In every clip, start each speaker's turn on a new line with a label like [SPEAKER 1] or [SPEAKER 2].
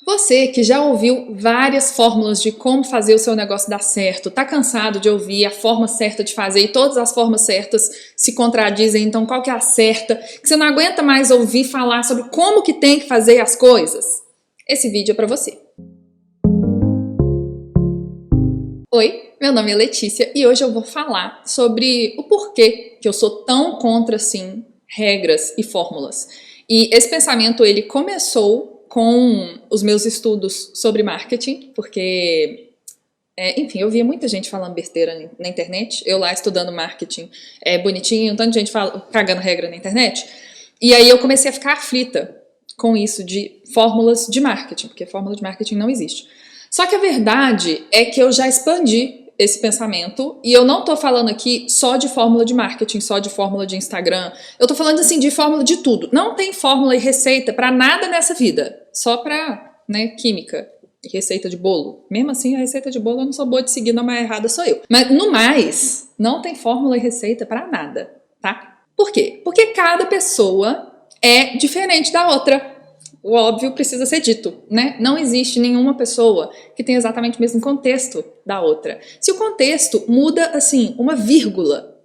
[SPEAKER 1] Você que já ouviu várias fórmulas de como fazer o seu negócio dar certo, tá cansado de ouvir a forma certa de fazer e todas as formas certas se contradizem, então qual que é a certa? Que você não aguenta mais ouvir falar sobre como que tem que fazer as coisas? Esse vídeo é pra você. Oi, meu nome é Letícia e hoje eu vou falar sobre o porquê que eu sou tão contra, assim, regras e fórmulas. E esse pensamento, ele começou com os meus estudos sobre marketing, porque, enfim, eu via muita gente falando besteira na internet, eu lá estudando marketing bonitinho, um tanto de gente cagando regra na internet, e aí eu comecei a ficar aflita com isso de fórmulas de marketing, porque fórmula de marketing não existe. Só que a verdade é que eu já expandi esse pensamento e eu não tô falando aqui só de fórmula de marketing, só de fórmula de Instagram. Eu tô falando assim de fórmula de tudo. Não tem fórmula e receita pra nada nessa vida, só pra, química e receita de bolo. Mesmo assim, a receita de bolo eu não sou boa de seguir, não, mas errada sou eu. Mas no mais, não tem fórmula e receita pra nada, tá? Por quê? Porque cada pessoa é diferente da outra. O óbvio precisa ser dito, né? Não existe nenhuma pessoa que tenha exatamente o mesmo contexto da outra. Se o contexto muda, assim, uma vírgula,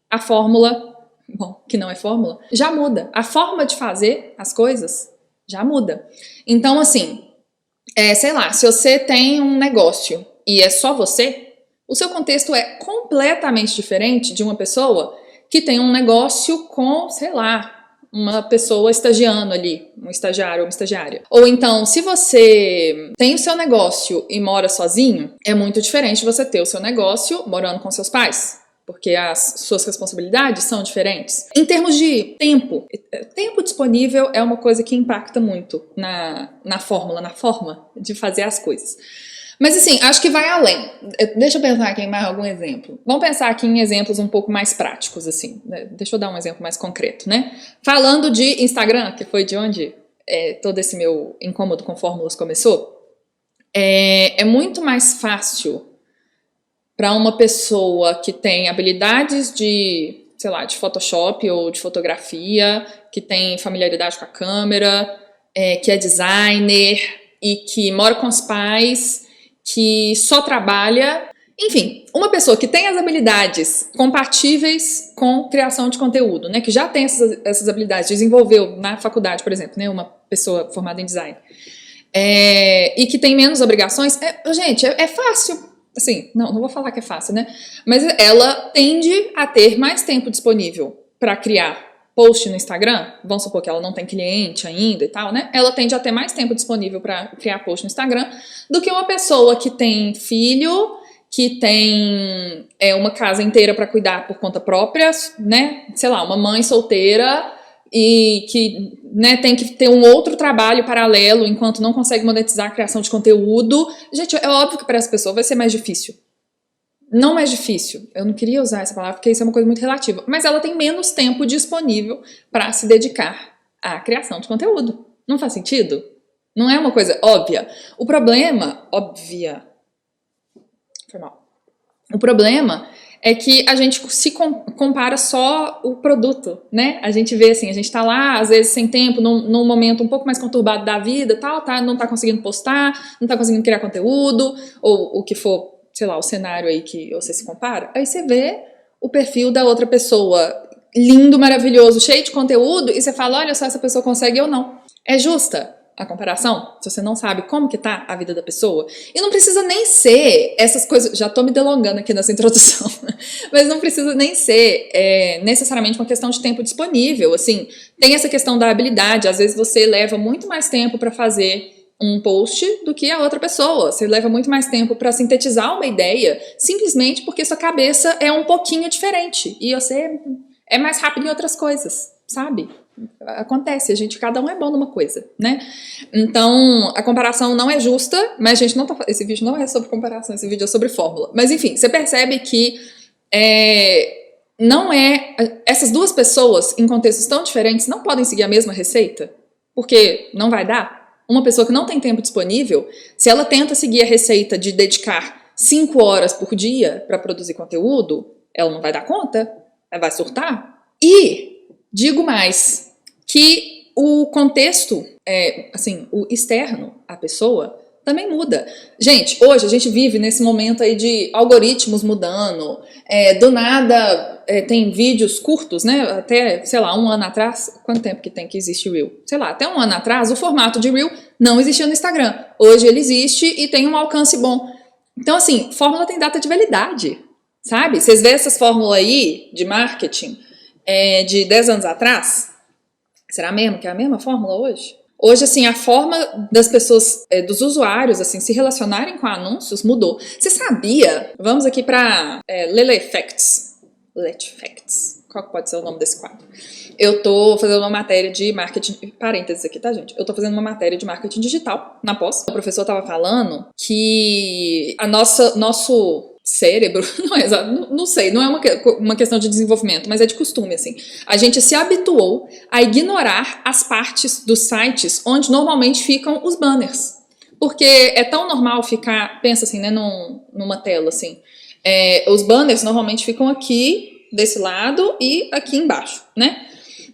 [SPEAKER 1] a fórmula, bom, que não é fórmula, já muda. A forma de fazer as coisas já muda. Então, assim, sei lá, se você tem um negócio e é só você, o seu contexto é completamente diferente de uma pessoa que tem um negócio com, sei lá, uma pessoa estagiando ali, um estagiário ou uma estagiária. Ou então, se você tem o seu negócio e mora sozinho, é muito diferente você ter o seu negócio morando com seus pais, porque as suas responsabilidades são diferentes. Em termos de tempo disponível é uma coisa que impacta muito na forma de fazer as coisas. Mas assim, acho que vai além. Deixa eu pensar aqui em mais algum exemplo. Vamos pensar aqui em exemplos um pouco mais práticos, assim. Deixa eu dar um exemplo mais concreto, né? Falando de Instagram, que foi de onde todo esse meu incômodo com fórmulas começou, é muito mais fácil para uma pessoa que tem habilidades de, sei lá, de Photoshop ou de fotografia, que tem familiaridade com a câmera, que é designer e que mora com os pais, que só trabalha, enfim, uma pessoa que tem as habilidades compatíveis com criação de conteúdo, né, que já tem essas habilidades, desenvolveu na faculdade, por exemplo, né, uma pessoa formada em design, e que tem menos obrigações, gente, é fácil, assim, não vou falar que é fácil, né, mas ela tende a ter mais tempo disponível para criar post no Instagram, vamos supor que ela não tem cliente ainda e tal, né? Ela tende a ter mais tempo disponível para criar post no Instagram do que uma pessoa que tem filho, que tem uma casa inteira para cuidar por conta própria, né? Sei lá, uma mãe solteira e que, né, tem que ter um outro trabalho paralelo enquanto não consegue monetizar a criação de conteúdo. Gente, é óbvio que para essa pessoa vai ser mais difícil. Não mais difícil, eu não queria usar essa palavra porque isso é uma coisa muito relativa, mas ela tem menos tempo disponível para se dedicar à criação de conteúdo. Não faz sentido? Não é uma coisa óbvia. O problema, foi mal. O problema é que a gente se compara só o produto, né? A gente vê assim, a gente tá lá, às vezes sem tempo, num momento um pouco mais conturbado da vida, tal, não tá conseguindo postar, não tá conseguindo criar conteúdo, ou o que for, sei lá, o cenário aí que você se compara, aí você vê o perfil da outra pessoa lindo, maravilhoso, cheio de conteúdo, e você fala, olha só, essa pessoa consegue, eu não. É justa a comparação? Se você não sabe como que tá a vida da pessoa? E não precisa nem ser essas coisas, já tô me delongando aqui nessa introdução, mas não precisa nem ser necessariamente uma questão de tempo disponível, assim, tem essa questão da habilidade, às vezes você leva muito mais tempo para fazer um post do que a outra pessoa. Você leva muito mais tempo para sintetizar uma ideia, simplesmente porque sua cabeça é um pouquinho diferente e você é mais rápido em outras coisas, sabe? Acontece, cada um é bom numa coisa, né? Então, a comparação não é justa, mas a gente não tá... Esse vídeo não é sobre comparação, esse vídeo é sobre fórmula. Mas enfim, você percebe que não é... Essas duas pessoas, em contextos tão diferentes, não podem seguir a mesma receita, porque não vai dar. Uma pessoa que não tem tempo disponível, se ela tenta seguir a receita de dedicar 5 horas por dia para produzir conteúdo, ela não vai dar conta, ela vai surtar. E digo mais, que o contexto, assim, o externo, a pessoa, também muda. Gente, hoje a gente vive nesse momento aí de algoritmos mudando, do nada tem vídeos curtos, né? Até, sei lá, um ano atrás, quanto tempo que tem que existe Reel? Sei lá, até um ano atrás o formato de Reel não existia no Instagram. Hoje ele existe e tem um alcance bom. Então, assim, fórmula tem data de validade, sabe? Vocês vê essas fórmulas aí de marketing de 10 anos atrás? Será mesmo que é a mesma fórmula hoje? Hoje, assim, a forma das pessoas, dos usuários, assim, se relacionarem com anúncios mudou. Você sabia? Vamos aqui para Lele Facts. Let Facts. Qual que pode ser o nome desse quadro? Eu tô fazendo uma matéria de marketing, parênteses aqui, tá, gente? Eu tô fazendo uma matéria de marketing digital na pós. O professor tava falando que nosso cérebro, não sei, não é uma questão de desenvolvimento, mas é de costume, assim. A gente se habituou a ignorar as partes dos sites onde normalmente ficam os banners. Porque é tão normal ficar, pensa assim, né, numa tela, assim. Os banners normalmente ficam aqui, desse lado, e aqui embaixo, né?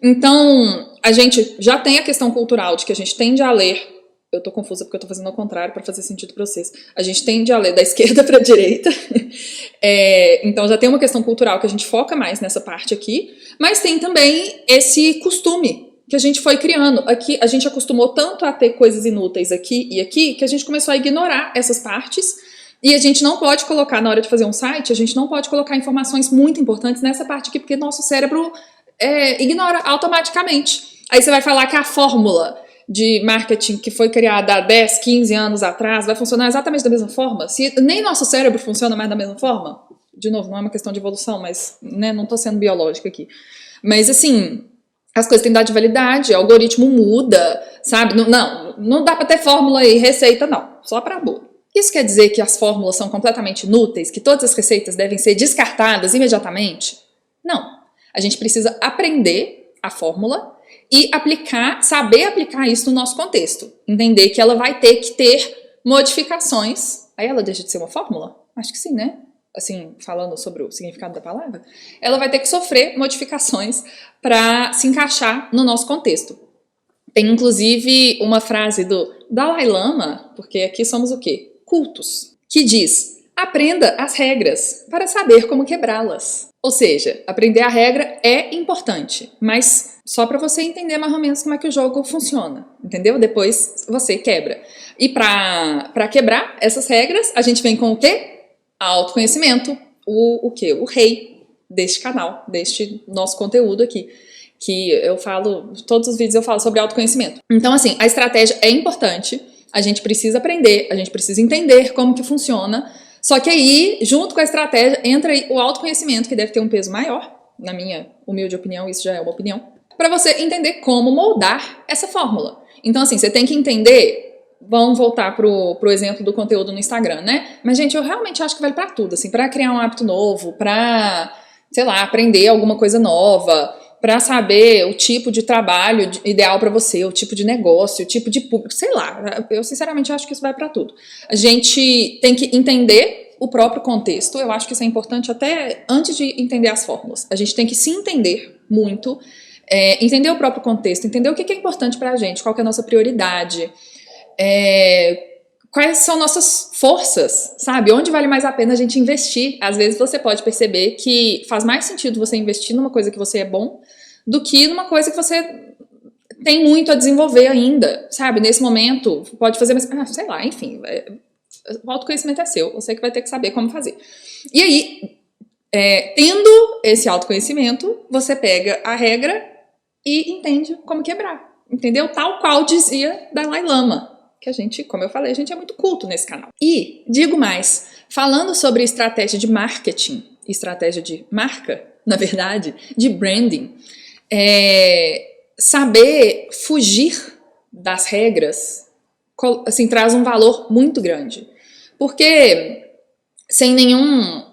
[SPEAKER 1] Então, a gente já tem a questão cultural de que a gente tende a ler. Eu tô confusa porque eu tô fazendo ao contrário para fazer sentido para vocês. A gente tende a ler da esquerda para a direita. Então já tem uma questão cultural que a gente foca mais nessa parte aqui. Mas tem também esse costume que a gente foi criando. Aqui a gente acostumou tanto a ter coisas inúteis aqui e aqui que a gente começou a ignorar essas partes. E a gente não pode colocar, na hora de fazer um site, a gente não pode colocar informações muito importantes nessa parte aqui, porque nosso cérebro ignora automaticamente. Aí você vai falar que a fórmula de marketing que foi criada há 10, 15 anos atrás vai funcionar exatamente da mesma forma? Se nem nosso cérebro funciona mais da mesma forma? De novo, não é uma questão de evolução, mas né, não tô sendo biológica aqui. Mas assim, as coisas têm data de validade, o algoritmo muda, sabe? Não dá pra ter fórmula e receita, não. Só pra boa. Isso quer dizer que as fórmulas são completamente inúteis? Que todas as receitas devem ser descartadas imediatamente? Não. A gente precisa aprender a fórmula e saber aplicar isso no nosso contexto. Entender que ela vai ter que ter modificações. Aí ela deixa de ser uma fórmula? Acho que sim, né? Assim, falando sobre o significado da palavra. Ela vai ter que sofrer modificações para se encaixar no nosso contexto. Tem, inclusive, uma frase do Dalai Lama, porque aqui somos o quê? Cultos. Que diz, aprenda as regras para saber como quebrá-las. Ou seja, aprender a regra é importante, mas só para você entender mais ou menos como é que o jogo funciona, entendeu? Depois você quebra. E para quebrar essas regras, a gente vem com o quê? Autoconhecimento. O quê? O rei deste canal, deste nosso conteúdo aqui. Que eu falo, todos os vídeos eu falo sobre autoconhecimento. Então, assim, a estratégia é importante, a gente precisa aprender, a gente precisa entender como que funciona. Só que aí, junto com a estratégia, entra aí o autoconhecimento, que deve ter um peso maior, na minha humilde opinião, isso já é uma opinião, para você entender como moldar essa fórmula. Então, assim, você tem que entender, vamos voltar pro exemplo do conteúdo no Instagram, né? Mas, gente, eu realmente acho que vale para tudo, assim, para criar um hábito novo, para, sei lá, aprender alguma coisa nova, para saber o tipo de trabalho ideal para você, o tipo de negócio, o tipo de público, sei lá. Eu sinceramente acho que isso vai para tudo. A gente tem que entender o próprio contexto, eu acho que isso é importante até antes de entender as fórmulas. A gente tem que se entender muito, entender o próprio contexto, entender o que é importante para a gente, qual que é a nossa prioridade, quais são nossas forças, sabe? Onde vale mais a pena a gente investir? Às vezes você pode perceber que faz mais sentido você investir numa coisa que você é bom do que numa coisa que você tem muito a desenvolver ainda, sabe? Nesse momento, pode fazer, mas sei lá, enfim, o autoconhecimento é seu, você que vai ter que saber como fazer. E aí, tendo esse autoconhecimento, você pega a regra e entende como quebrar, entendeu? Tal qual dizia Dalai Lama. Que a gente, como eu falei, a gente é muito culto nesse canal. E, digo mais, falando sobre estratégia de marketing, estratégia de marca, na verdade, de branding, saber fugir das regras, assim, traz um valor muito grande. Porque sem nenhum,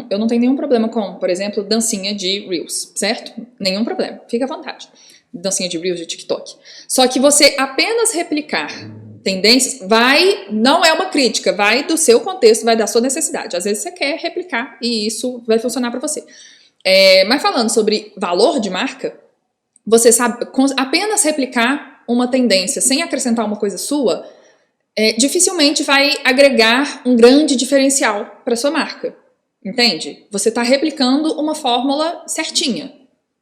[SPEAKER 1] eu não tenho nenhum problema com, por exemplo, dancinha de Reels, certo? Nenhum problema, fica à vontade. Dancinha de Reels de TikTok. Só que você apenas replicar tendências não é uma crítica, vai do seu contexto, vai da sua necessidade. Às vezes você quer replicar e isso vai funcionar para você. Mas falando sobre valor de marca, você sabe, apenas replicar uma tendência sem acrescentar uma coisa sua, dificilmente vai agregar um grande diferencial para sua marca. Entende? Você está replicando uma fórmula certinha.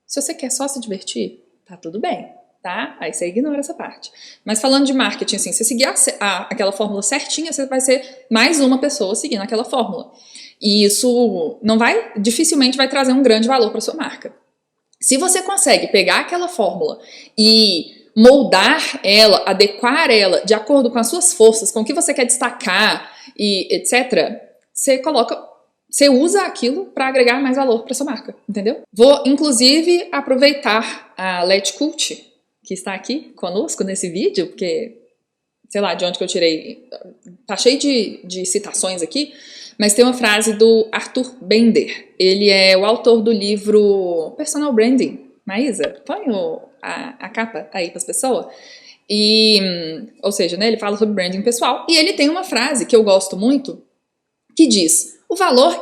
[SPEAKER 1] Se você quer só se divertir, tá tudo bem, tá? Aí você ignora essa parte. Mas falando de marketing, assim, se você seguir aquela fórmula certinha, você vai ser mais uma pessoa seguindo aquela fórmula. E isso dificilmente vai trazer um grande valor para sua marca. Se você consegue pegar aquela fórmula e moldar ela, adequar ela de acordo com as suas forças, com o que você quer destacar e etc., você usa aquilo para agregar mais valor para sua marca, entendeu? Vou, inclusive, aproveitar a Let Cult, que está aqui conosco nesse vídeo, porque, sei lá de onde que eu tirei, tá cheio de citações aqui, mas tem uma frase do Arthur Bender. Ele é o autor do livro Personal Branding. Maísa, põe a capa aí para as pessoas. Ou seja, né, ele fala sobre branding pessoal. E ele tem uma frase que eu gosto muito, que diz: o valor,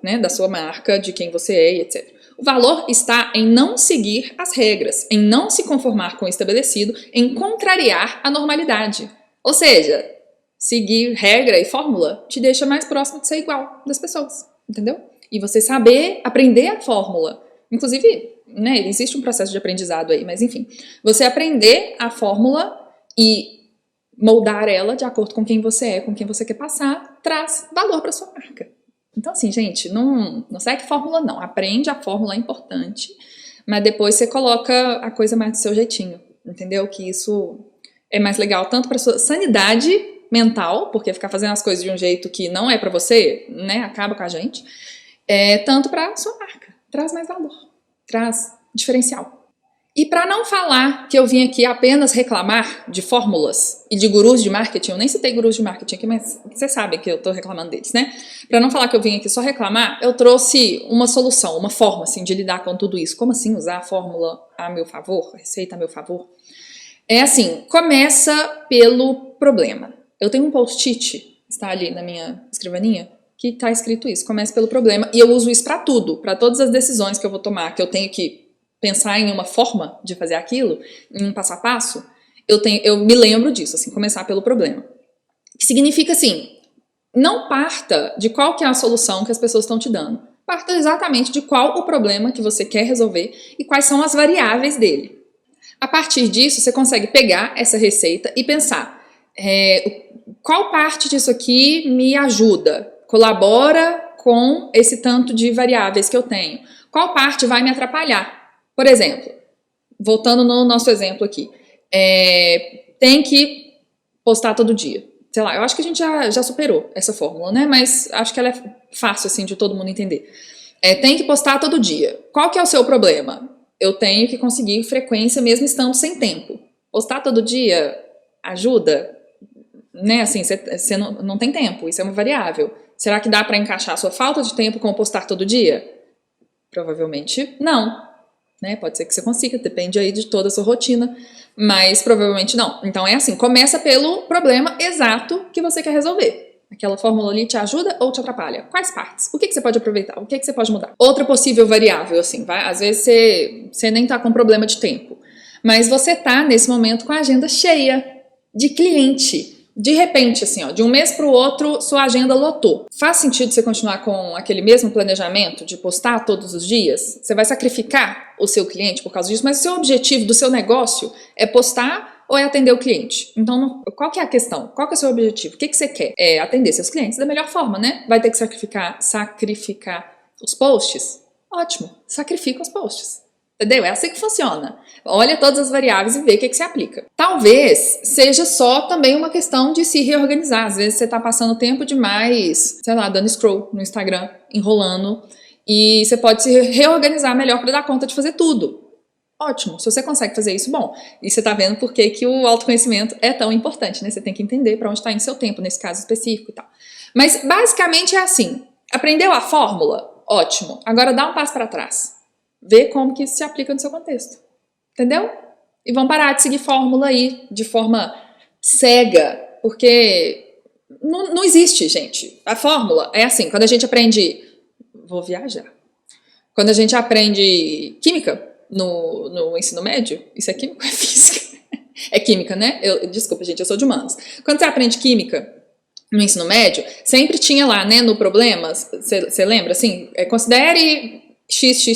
[SPEAKER 1] né, da sua marca, de quem você é, etc. O valor está em não seguir as regras, em não se conformar com o estabelecido, em contrariar a normalidade. Ou seja, seguir regra e fórmula te deixa mais próximo de ser igual das pessoas, entendeu? E você saber aprender a fórmula. Inclusive, né, existe um processo de aprendizado aí, mas enfim. Você aprender a fórmula e moldar ela de acordo com quem você é, com quem você quer passar, traz valor para sua marca. Então, assim, gente, não segue fórmula não. Aprende a fórmula, é importante, mas depois você coloca a coisa mais do seu jeitinho, entendeu? Que isso é mais legal tanto para sua sanidade mental, porque ficar fazendo as coisas de um jeito que não é pra você, né, acaba com a gente, tanto pra sua marca. Traz mais valor, traz diferencial. E para não falar que eu vim aqui apenas reclamar de fórmulas e de gurus de marketing, eu nem citei gurus de marketing aqui, mas vocês sabem que eu tô reclamando deles, né? Para não falar que eu vim aqui só reclamar, eu trouxe uma solução, uma forma assim de lidar com tudo isso. Como assim usar a fórmula a meu favor, a receita a meu favor? É assim, começa pelo problema. Eu tenho um post-it, está ali na minha escrivaninha, que está escrito isso, começa pelo problema, e eu uso isso para tudo, para todas as decisões que eu vou tomar, que eu tenho que pensar em uma forma de fazer aquilo, em um passo a passo, eu me lembro disso, assim, começar pelo problema. Que significa assim, não parta de qual que é a solução que as pessoas estão te dando, parta exatamente de qual o problema que você quer resolver e quais são as variáveis dele. A partir disso, você consegue pegar essa receita e pensar, qual parte disso aqui me ajuda, colabora com esse tanto de variáveis que eu tenho? Qual parte vai me atrapalhar? Por exemplo, voltando no nosso exemplo aqui, tem que postar todo dia. Sei lá, eu acho que a gente já superou essa fórmula, né? Mas acho que ela é fácil, assim, de todo mundo entender. Tem que postar todo dia. Qual que é o seu problema? Eu tenho que conseguir frequência mesmo estando sem tempo. Postar todo dia ajuda? Né, assim, você não tem tempo, isso é uma variável. Será que dá para encaixar a sua falta de tempo com postar todo dia? Provavelmente não. Né? Pode ser que você consiga, depende aí de toda a sua rotina, mas provavelmente não. Então é assim, começa pelo problema exato que você quer resolver. Aquela fórmula ali te ajuda ou te atrapalha? Quais partes? O que você pode aproveitar? O que você pode mudar? Outra possível variável, assim, às vezes você nem tá com problema de tempo, mas você tá nesse momento com a agenda cheia de cliente. De repente, assim, ó, de um mês para o outro, sua agenda lotou. Faz sentido você continuar com aquele mesmo planejamento de postar todos os dias? Você vai sacrificar o seu cliente por causa disso, mas o seu objetivo do seu negócio é postar ou é atender o cliente? Então, qual que é a questão? Qual que é o seu objetivo? O que você quer? É atender seus clientes da melhor forma, né? Vai ter que sacrificar os posts? Ótimo, sacrifica os posts. Entendeu? É assim que funciona. Olha todas as variáveis e vê o que se aplica. Talvez seja só também uma questão de se reorganizar. Às vezes você tá passando tempo demais, sei lá, dando scroll no Instagram, enrolando, e você pode se reorganizar melhor para dar conta de fazer tudo. Ótimo, se você consegue fazer isso, bom. E você tá vendo por que o autoconhecimento é tão importante, né? Você tem que entender para onde está indo seu tempo, nesse caso específico e tal. Mas basicamente é assim, aprendeu a fórmula? Ótimo. Agora dá um passo para trás. Vê como que isso se aplica no seu contexto. Entendeu? E vão parar de seguir fórmula aí de forma cega, porque não existe, gente. A fórmula é assim, quando a gente aprende... Vou viajar. Quando a gente aprende química, no ensino médio. Isso é química ou é física? É química, né? Desculpa, gente, eu sou de humanas. Quando você aprende química no ensino médio, sempre tinha lá, né, no problemas, você lembra, assim, considere x,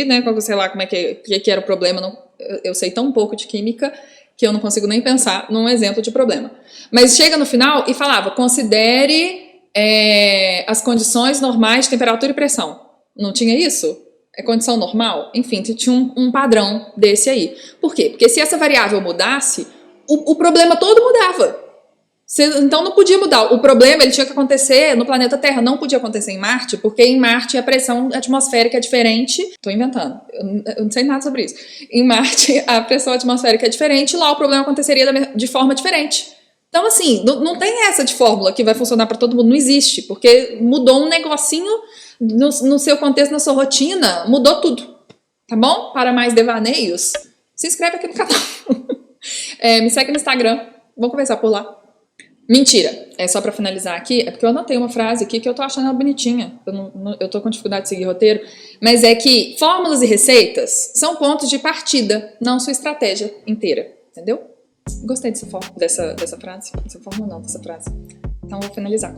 [SPEAKER 1] né, sei lá como é que era o problema, não, eu sei tão pouco de química que eu não consigo nem pensar num exemplo de problema. Mas chega no final e falava, considere as condições normais de temperatura e pressão. Não tinha isso? É condição normal? Enfim, tinha um padrão desse aí. Por quê? Porque se essa variável mudasse, o problema todo mudava. Então não podia mudar. O problema ele tinha que acontecer no planeta Terra, não podia acontecer em Marte, porque em Marte a pressão atmosférica é diferente. Estou inventando, eu não sei nada sobre isso. Em Marte a pressão atmosférica é diferente, lá o problema aconteceria de forma diferente. Então assim, não tem essa de fórmula que vai funcionar para todo mundo, não existe, porque mudou um negocinho no seu contexto, na sua rotina, mudou tudo. Tá bom? Para mais devaneios, se inscreve aqui no canal. Me segue no Instagram, vamos conversar por lá. Mentira, só pra finalizar aqui, é porque eu anotei uma frase aqui que eu tô achando ela bonitinha, eu tô com dificuldade de seguir roteiro, mas é que fórmulas e receitas são pontos de partida, não sua estratégia inteira, entendeu? Gostei dessa frase, dessa fórmula não, dessa frase. Então vou finalizar.